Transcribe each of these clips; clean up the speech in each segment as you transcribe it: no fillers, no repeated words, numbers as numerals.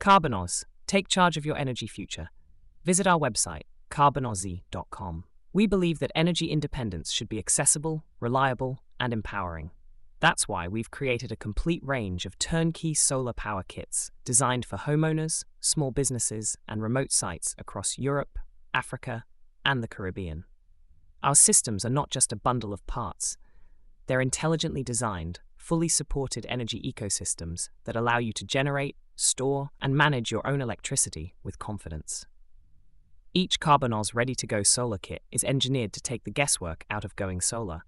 CARBONOZ. Take charge of your energy future. Visit our website, carbonoz.com. We believe that energy independence should be accessible, reliable, and empowering. That's why we've created a complete range of turnkey solar power kits designed for homeowners, small businesses, and remote sites across Europe, Africa, and the Caribbean. Our systems are not just a bundle of parts. They're intelligently designed, fully supported energy ecosystems that allow you to generate, store, and manage your own electricity with confidence. Each CARBONOZ ready-to-go solar kit is engineered to take the guesswork out of going solar.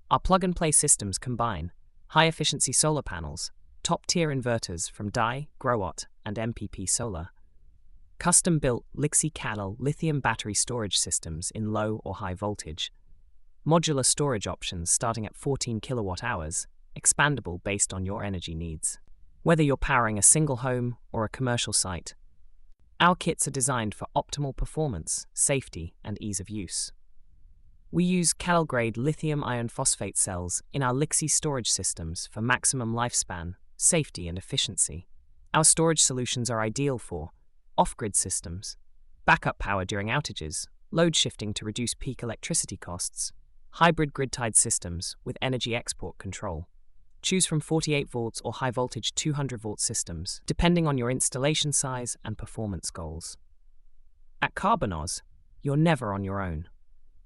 Our plug-and-play systems combine high-efficiency solar panels, top-tier inverters from Dai, Growatt, and MPP Solar, custom-built Lithium battery storage systems in low or high voltage, modular storage options starting at 14 kilowatt-hours, expandable based on your energy needs. Whether you're powering a single home or a commercial site, our kits are designed for optimal performance, safety, and ease of use. We use Cal-grade lithium iron phosphate cells in our Lixi storage systems for maximum lifespan, safety, and efficiency. Our storage solutions are ideal for off-grid systems, backup power during outages, load shifting to reduce peak electricity costs, hybrid grid-tied systems with energy export control. Choose from 48 volts or high-voltage 200-volt systems, depending on your installation size and performance goals. At CARBONOZ, you're never on your own.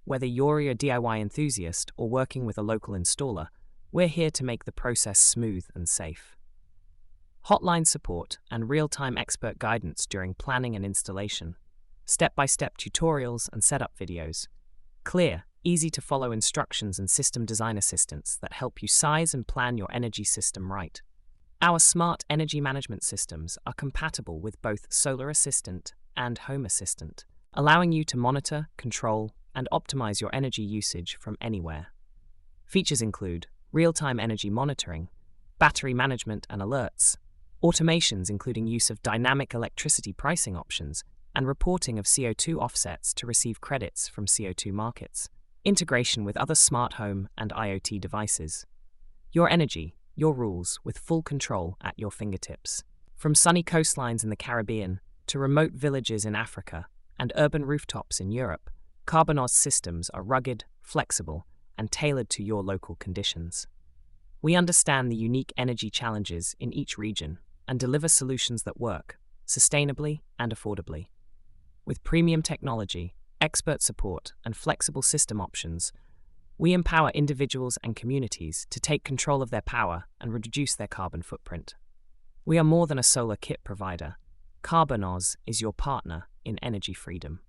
Whether you're a DIY enthusiast or working with a local installer, we're here to make the process smooth and safe. Hotline support and real-time expert guidance during planning and installation, step-by-step tutorials and setup videos, clear, easy-to-follow instructions and system design assistance that help you size and plan your energy system right. Our smart energy management systems are compatible with both Solar Assistant and Home Assistant, allowing you to monitor, control, and optimize your energy usage from anywhere. Features include real-time energy monitoring, battery management and alerts, automations including use of dynamic electricity pricing options, and reporting of CO2 offsets to receive credits from CO2 markets, integration with other smart home and IoT devices. Your energy, your rules, with full control at your fingertips. From sunny coastlines in the Caribbean to remote villages in Africa and urban rooftops in Europe, CARBONOZ systems are rugged, flexible, and tailored to your local conditions. We understand the unique energy challenges in each region and deliver solutions that work, sustainably and affordably. With premium technology, expert support, and flexible system options, we empower individuals and communities to take control of their power and reduce their carbon footprint. We are more than a solar kit provider. CARBONOZ is your partner in energy freedom.